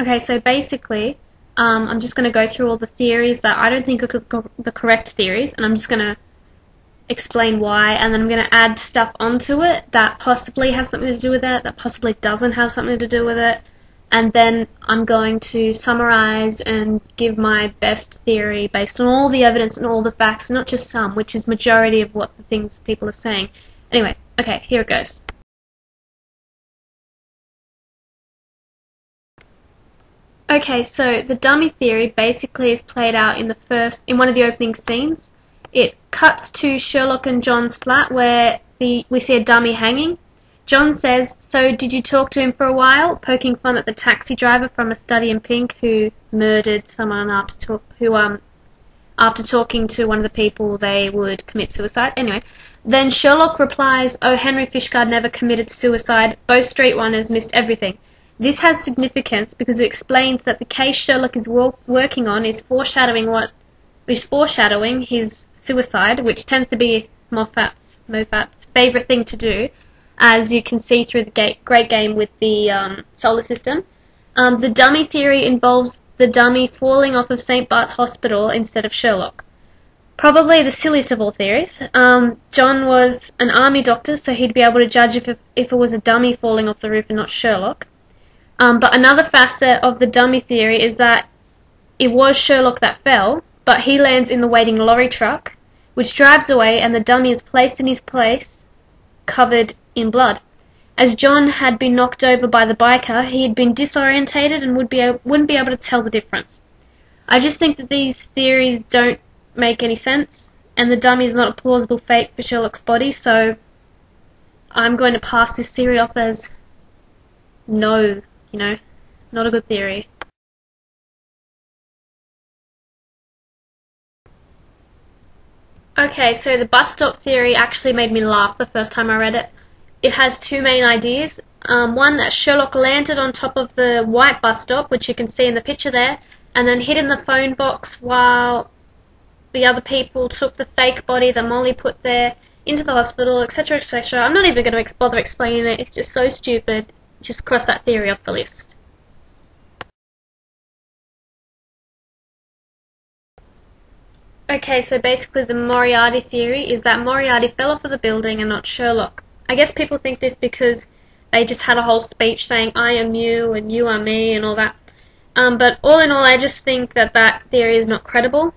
Okay, so basically, I'm just going to go through all the theories that I don't think are the correct theories, and I'm just going to explain why, and then I'm going to add stuff onto it that possibly has something to do with it, that possibly doesn't have something to do with it, and then I'm going to summarize and give my best theory based on all the evidence and all the facts, not just some, which is majority of what the things people are saying. Anyway, okay, here it goes. Okay, so the dummy theory basically is played out in one of the opening scenes. It cuts to Sherlock and John's flat where we see a dummy hanging. John says, "So did you talk to him for a while?" poking fun at the taxi driver from A Study in Pink who murdered someone after talking to one of the people they would commit suicide. Anyway, then Sherlock replies, "Oh, Henry Fishguard never committed suicide. Both street runners missed everything." This has significance because it explains that the case Sherlock is working on is foreshadowing his suicide, which tends to be Moffat's favourite thing to do, as you can see through the Great Game with the solar system. The dummy theory involves the dummy falling off of St. Bart's Hospital instead of Sherlock. Probably the silliest of all theories. John was an army doctor, so he'd be able to judge if it was a dummy falling off the roof and not Sherlock. But another facet of the dummy theory is that it was Sherlock that fell, but he lands in the waiting lorry truck, which drives away, and the dummy is placed in his place, covered in blood. As John had been knocked over by the biker, he had been disorientated and wouldn't be able to tell the difference. I just think that these theories don't make any sense, and the dummy is not a plausible fate for Sherlock's body, so I'm going to pass this theory off as no. Not a good theory. Okay, so the bus stop theory actually made me laugh the first time I read it. It has two main ideas. One, that Sherlock landed on top of the white bus stop, which you can see in the picture there, and then hid in the phone box while the other people took the fake body that Molly put there into the hospital, etc., etc. I'm not even going to bother explaining it. It's just so stupid. Just cross that theory off the list. Okay, so basically the Moriarty theory is that Moriarty fell off of the building and not Sherlock. I guess people think this because they just had a whole speech saying I am you and you are me and all that. But all in all, I just think that theory is not credible.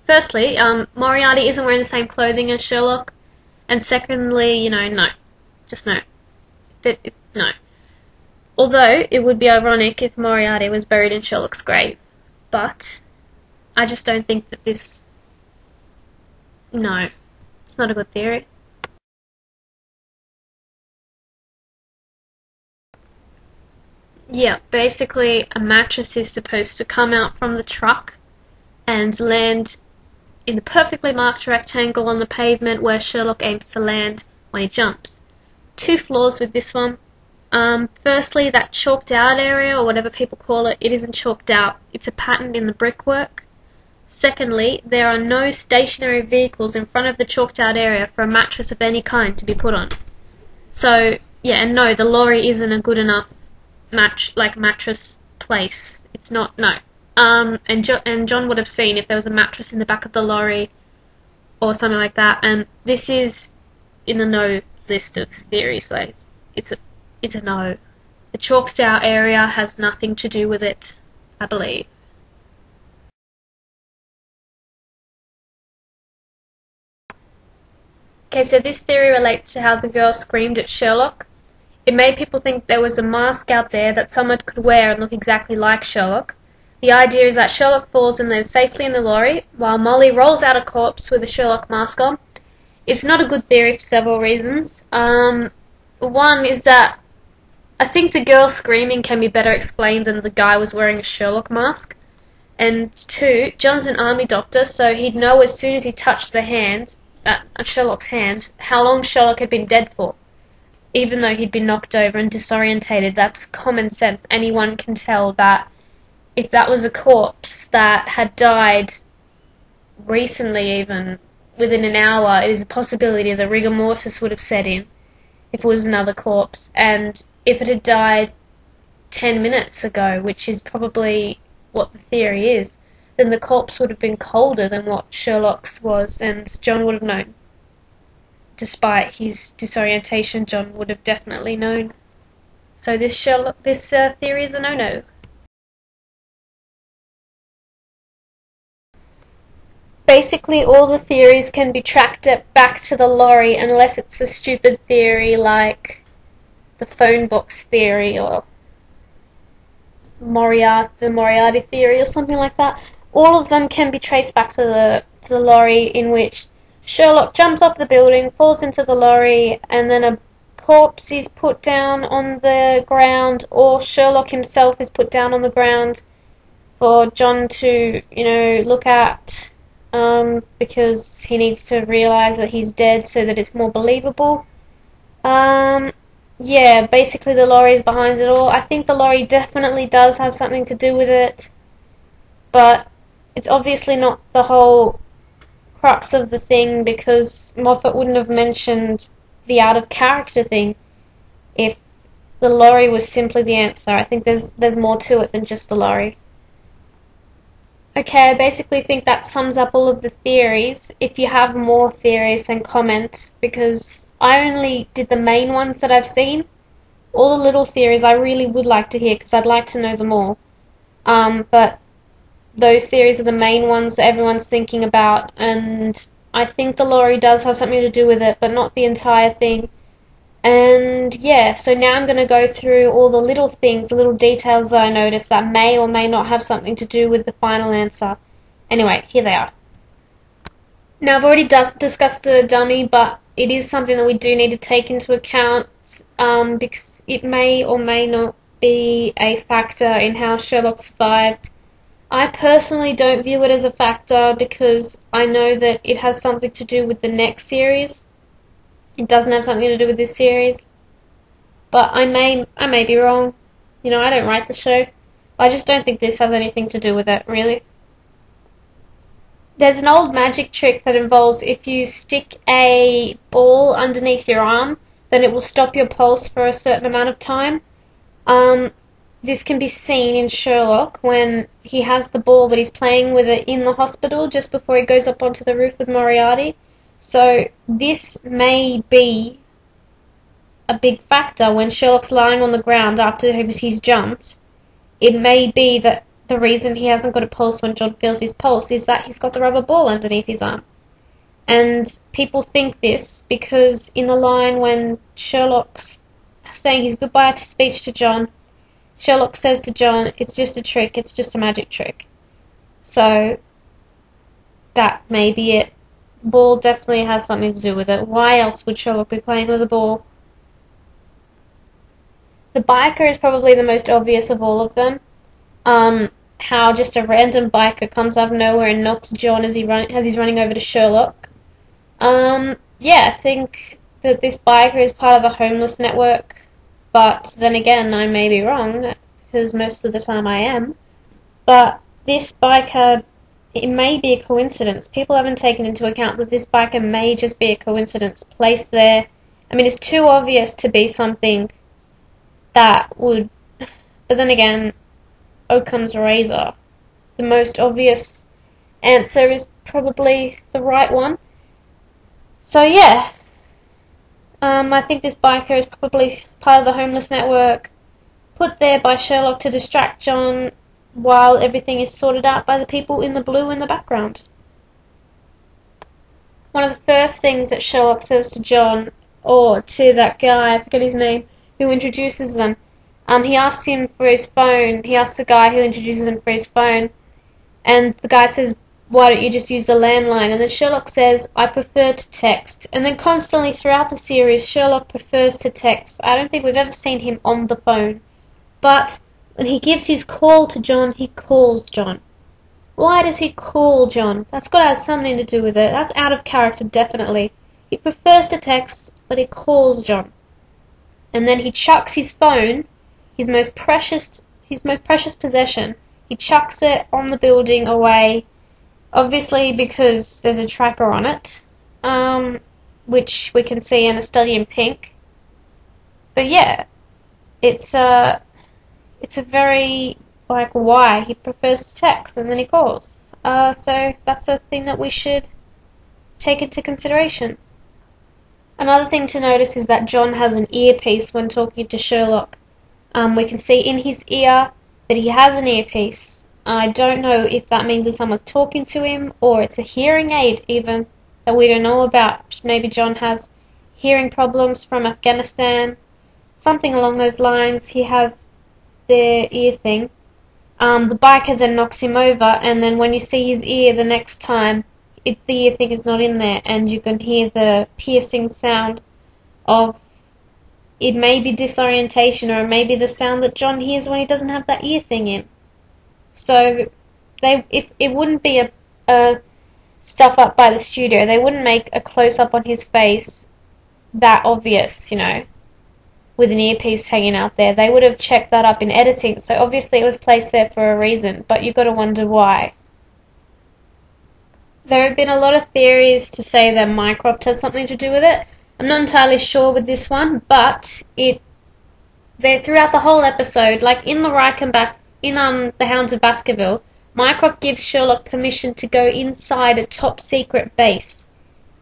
Firstly, Moriarty isn't wearing the same clothing as Sherlock, and secondly, no. Just no. No. Although, it would be ironic if Moriarty was buried in Sherlock's grave. But, I just don't think that this... No. It's not a good theory. Yeah, basically, a mattress is supposed to come out from the truck and land in the perfectly marked rectangle on the pavement where Sherlock aims to land when he jumps. Two flaws with this one. Firstly, that chalked out area, or whatever people call it, it isn't chalked out. It's a pattern in the brickwork. Secondly, there are no stationary vehicles in front of the chalked out area for a mattress of any kind to be put on. So, yeah, and no, the lorry isn't a good enough mattress place. It's not, no. And John would have seen if there was a mattress in the back of the lorry or something like that, and this is in the no list of theories, so it's a no. The chalked out area has nothing to do with it, I believe. Okay, so this theory relates to how the girl screamed at Sherlock. It made people think there was a mask out there that someone could wear and look exactly like Sherlock. The idea is that Sherlock falls and lands safely in the lorry, while Molly rolls out a corpse with a Sherlock mask on. It's not a good theory for several reasons. One is that I think the girl screaming can be better explained than the guy was wearing a Sherlock mask. And two, John's an army doctor, so he'd know as soon as he touched the hand, Sherlock's hand, how long Sherlock had been dead for. even though he'd been knocked over and disorientated. That's common sense. Anyone can tell that if that was a corpse that had died recently, even within an hour, it is a possibility that rigor mortis would have set in if it was another corpse. And if it had died 10 minutes ago, which is probably what the theory is, then the corpse would have been colder than what Sherlock's was, and John would have known. Despite his disorientation, John would have definitely known. So this theory is a no-no. Basically, all the theories can be tracked back to the lorry, unless it's a stupid theory like the phone box theory or the Moriarty theory or something like that. All of them can be traced back to the lorry, in which Sherlock jumps off the building, falls into the lorry, and then a corpse is put down on the ground, or Sherlock himself is put down on the ground for John to, look at, because he needs to realise that he's dead so that it's more believable. Yeah, basically the lorry is behind it all. I think the lorry definitely does have something to do with it, but it's obviously not the whole crux of the thing, because Moffat wouldn't have mentioned the out-of-character thing if the lorry was simply the answer. I think there's more to it than just the lorry. Okay, I basically think that sums up all of the theories. If you have more theories, then comment, because I only did the main ones that I've seen. All the little theories I really would like to hear, because I'd like to know them all. But those theories are the main ones that everyone's thinking about, and I think the lorry does have something to do with it, but not the entire thing. And yeah, so now I'm going to go through all the little things, the little details that I noticed that may or may not have something to do with the final answer. Anyway, here they are. Now, I've already discussed the dummy, but it is something that we do need to take into account, because it may or may not be a factor in how Sherlock survived. I personally don't view it as a factor, because I know that it has something to do with the next series. It doesn't have something to do with this series. But I may be wrong. I don't write the show. I just don't think this has anything to do with it, really. There's an old magic trick that involves if you stick a ball underneath your arm, then it will stop your pulse for a certain amount of time. This can be seen in Sherlock when he has the ball, but he's playing with it in the hospital just before he goes up onto the roof with Moriarty. So this may be a big factor when Sherlock's lying on the ground after he's jumped. It may be that the reason he hasn't got a pulse when John feels his pulse is that he's got the rubber ball underneath his arm. And people think this because in the line when Sherlock's saying his goodbye speech to John, Sherlock says to John, "It's just a trick, it's just a magic trick." So that may be it. The ball definitely has something to do with it. Why else would Sherlock be playing with a ball? The biker is probably the most obvious of all of them. How just a random biker comes out of nowhere and knocks John as he's running over to Sherlock. Yeah, I think that this biker is part of the homeless network, but then again, I may be wrong, because most of the time I am. But this biker, it may be a coincidence. People haven't taken into account that this biker may just be a coincidence placed there. I mean, it's too obvious to be something that would... But then again, Occam's razor. The most obvious answer is probably the right one. So yeah, I think this biker is probably part of the homeless network, put there by Sherlock to distract John while everything is sorted out by the people in the blue in the background. One of the first things that Sherlock says to John, or to that guy, I forget his name, who introduces them, he asks him for his phone. He asks the guy who introduces him for his phone, and the guy says, "Why don't you just use the landline?" And then Sherlock says, "I prefer to text." And then constantly throughout the series, Sherlock prefers to text. I don't think we've ever seen him on the phone. But when he gives his call to John, he calls John. Why does he call John? That's got to have something to do with it. That's out of character, definitely. He prefers to text, but he calls John. and then he chucks his phone, his most precious possession. He chucks it on the building away, obviously because there's a tracker on it, which we can see in a study in pink. But yeah, it's a very, like, why he prefers to text and then he calls. So that's a thing that we should take into consideration. Another thing to notice is that John has an earpiece when talking to Sherlock. We can see in his ear that he has an earpiece. I don't know if that means that someone's talking to him or it's a hearing aid even that we don't know about. Maybe John has hearing problems from Afghanistan, something along those lines. He has the ear thing. The biker then knocks him over, and then when you see his ear the next time, the ear thing is not in there, and you can hear the piercing sound of, it may be disorientation, or it may be the sound that John hears when he doesn't have that ear thing in. So if it wouldn't be a stuff up by the studio, they wouldn't make a close-up on his face that obvious, with an earpiece hanging out there. They would have checked that up in editing, so obviously it was placed there for a reason, but you've got to wonder why. There have been a lot of theories to say that Mycroft has something to do with it. I'm not entirely sure with this one, but throughout the whole episode, like in the Reichenbach, in The Hounds of Baskerville, Mycroft gives Sherlock permission to go inside a top secret base.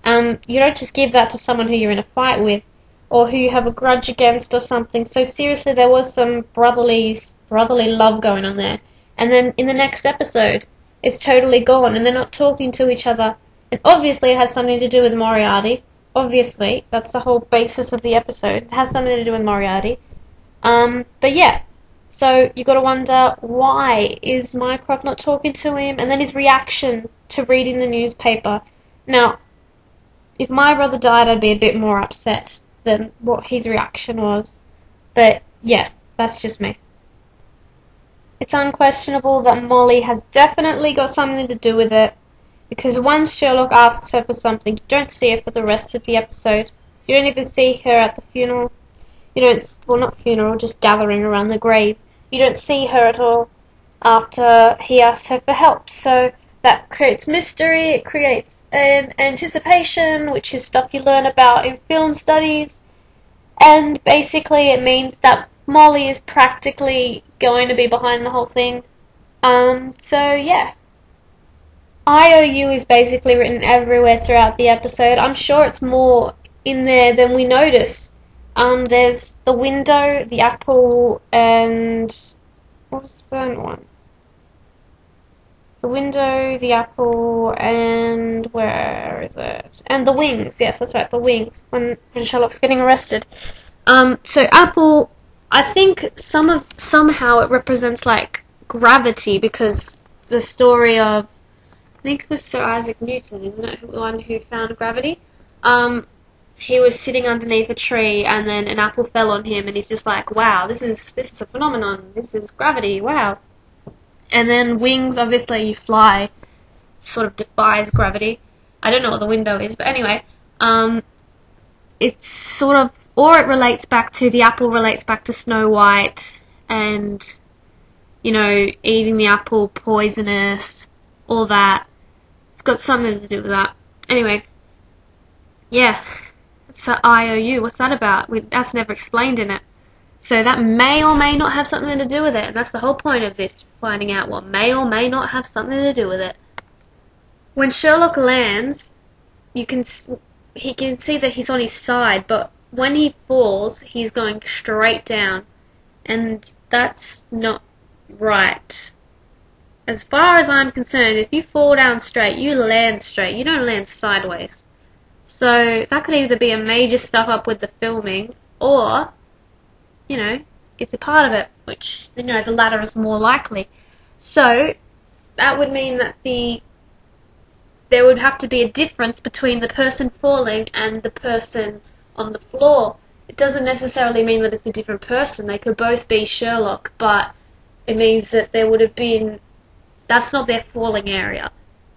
You don't just give that to someone who you're in a fight with, or who you have a grudge against or something. So seriously, there was some brotherly love going on there. And then in the next episode, it's totally gone, and they're not talking to each other. And obviously it has something to do with Moriarty. Obviously, that's the whole basis of the episode. It has something to do with Moriarty. But yeah, so you got to wonder, why is Mycroft not talking to him? And then his reaction to reading the newspaper. Now, if my brother died, I'd be a bit more upset than what his reaction was. But yeah, that's just me. It's unquestionable that Molly has definitely got something to do with it, because once Sherlock asks her for something, you don't see her for the rest of the episode. You don't even see her at the funeral. Well, not funeral, just gathering around the grave. You don't see her at all after he asks her for help. So that creates mystery, it creates an anticipation, which is stuff you learn about in film studies, and basically it means that Molly is practically going to be behind the whole thing. So yeah. IOU is basically written everywhere throughout the episode. I'm sure it's more in there than we notice. There's the window, the apple, and what was the burnt one? The window, the apple, and where is it? And the wings. Yes, that's right, the wings. When Sherlock's getting arrested. So apple, I think somehow it represents like gravity, because the story of, I think it was Sir Isaac Newton, isn't it, the one who found gravity? He was sitting underneath a tree, and then an apple fell on him, and he's just like, wow, this is a phenomenon. This is gravity. Wow. And then wings, obviously you fly, sort of defies gravity. I don't know what the window is, but anyway, it's sort of, or it relates back to, the apple relates back to Snow White, and, eating the apple, poisonous, all that. It's got something to do with that. Anyway, yeah, it's an IOU. What's that about? That's never explained in it. So that may or may not have something to do with it, and that's the whole point of this, finding out what may or may not have something to do with it. When Sherlock lands, he can see that he's on his side, but when he falls, he's going straight down, and that's not right. As far as I'm concerned, if you fall down straight, you land straight. You don't land sideways. So that could either be a major stuff up with the filming, or, it's a part of it, which, the latter is more likely. So that would mean that there would have to be a difference between the person falling and the person on the floor. It doesn't necessarily mean that it's a different person. They could both be Sherlock, but it means that there would have been, that's not their falling area.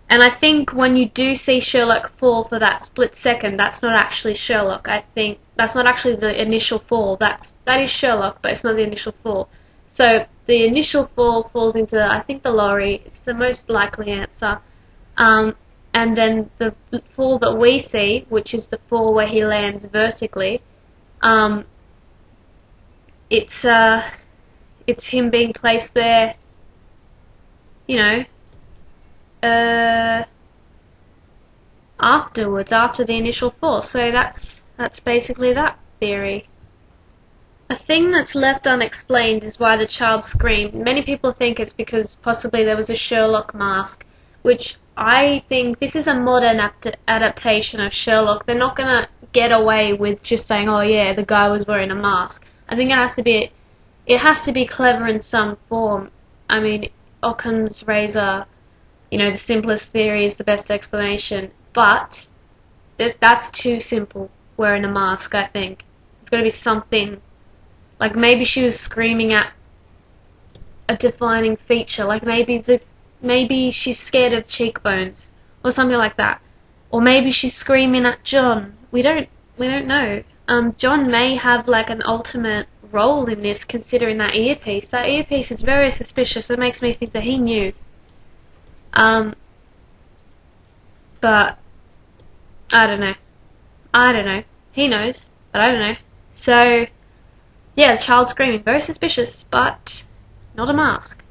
And I think when you do see Sherlock fall for that split second, that's not actually Sherlock. I think that's not actually the initial fall. That is Sherlock, but it's not the initial fall. So the initial fall falls into, I think, the lorry. It's the most likely answer. And then the fall that we see, which is the fall where he lands vertically, it's him being placed there, you know, afterwards, after the initial fall. So that's basically that theory. A thing that's left unexplained is why the child screamed. Many people think it's because possibly there was a Sherlock mask, which I think this is a modern adaptation of Sherlock. They're not gonna get away with just saying, "Oh yeah, the guy was wearing a mask." I think it has to be clever in some form. I mean, Occam's razor, the simplest theory is the best explanation, but that's too simple, wearing a mask, I think. It's got to be something, like maybe she was screaming at a defining feature, like maybe she's scared of cheekbones, or something like that. Or maybe she's screaming at John. We don't know. John may have like an ultimate role in this, considering that earpiece. That earpiece is very suspicious. It makes me think that he knew. But I don't know. He knows, but I don't know. So yeah, the child screaming, very suspicious, but not a mask.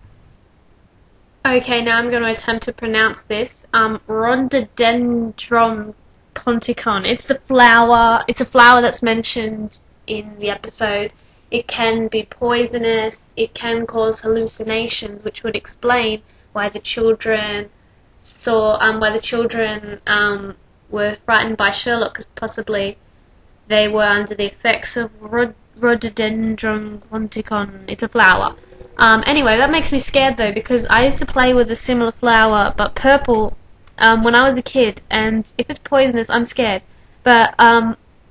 Okay, now I'm going to attempt to pronounce this. Rhododendron ponticon. It's a flower that's mentioned in the episode. It can be poisonous. It can cause hallucinations, which would explain why the children were frightened by Sherlock, because possibly they were under the effects of Rhododendron ponticon. It's a flower. Anyway, that makes me scared though, because I used to play with a similar flower, but purple, when I was a kid, and if it's poisonous, I'm scared. But,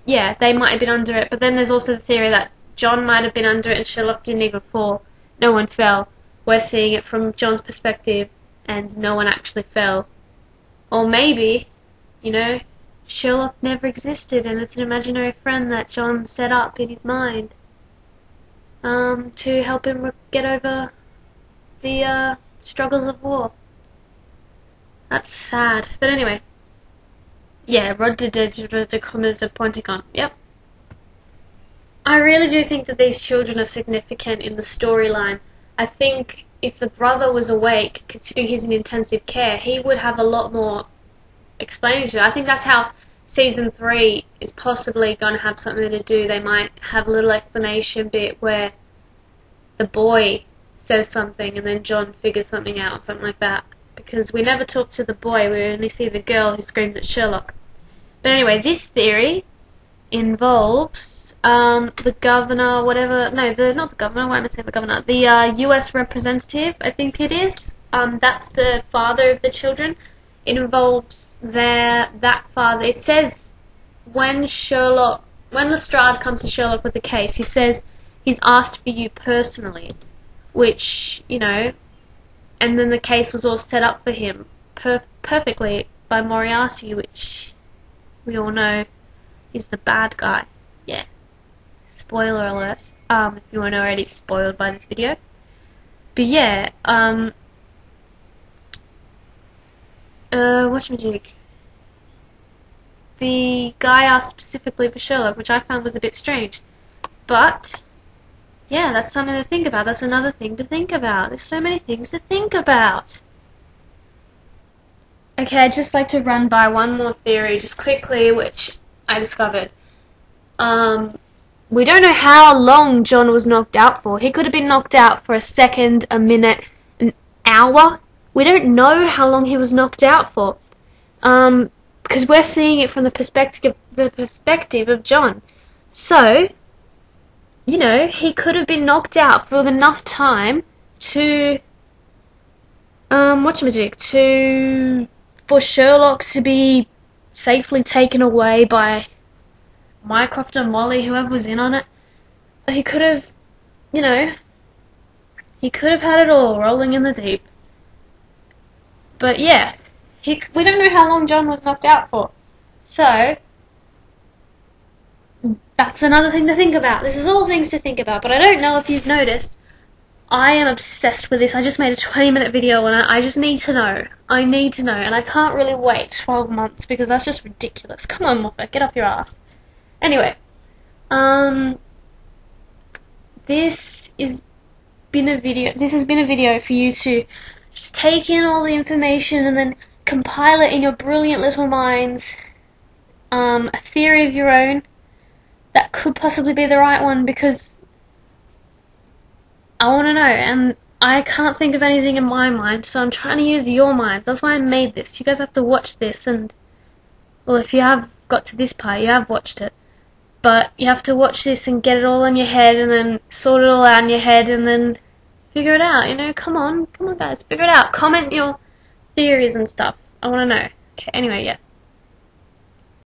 yeah, they might have been under it, but then there's also the theory that John might have been under it and Sherlock didn't even fall. No one fell. We're seeing it from John's perspective, and no one actually fell. Or maybe, Sherlock never existed, and it's an imaginary friend that John set up in his mind. To help him get over the struggles of war. That's sad. But anyway, yeah, Ponticon. Yep. I really do think that these children are significant in the storyline. I think if the brother was awake, considering he's in intensive care, he would have a lot more explaining to. I think that's how Season 3 is possibly going to have something to do. They might have a little explanation bit where the boy says something and then John figures something out, or something like that. Because we never talk to the boy, we only see the girl who screams at Sherlock. But anyway, this theory involves the governor, not the governor, why am I saying the governor? The US representative, I think it is. That's the father of the children. It involves that father. It says when Lestrade comes to Sherlock with the case, he says he's asked for you personally, which, and then the case was all set up for him perfectly by Moriarty, which we all know is the bad guy. Yeah. Spoiler alert, if you weren't already spoiled by this video. But yeah, whatchamajig. The guy asked specifically for Sherlock, which I found was a bit strange. But yeah, that's something to think about. That's another thing to think about. There's so many things to think about. Okay, I'd just like to run by one more theory, just quickly, which I discovered. We don't know how long John was knocked out for. He could have been knocked out for a second, a minute, an hour. We don't know how long he was knocked out for. Because we're seeing it from the perspective of John. So, he could have been knocked out for enough time to for Sherlock to be safely taken away by Mycroft or Molly, whoever was in on it. He could have, he could have had it all rolling in the deep. But yeah, We don't know how long John was knocked out for. So, that's another thing to think about. This is all things to think about, but I don't know if you've noticed, I am obsessed with this. I just made a 20-minute video and I just need to know. I need to know, and I can't really wait 12 months because that's just ridiculous. Come on, Moffat, get off your ass. Anyway, this has been a video for you to just take in all the information and then compile it in your brilliant little minds. A theory of your own that could possibly be the right one, because I want to know, and I can't think of anything in my mind, so I'm trying to use your minds. That's why I made this. You guys have to watch this, and, well, if you have got to this part, you have watched it. But you have to watch this and get it all in your head, and then sort it all out in your head, and then figure it out, you know? Come on guys, figure it out. Comment your theories and stuff. I want to know. Okay, anyway, yeah.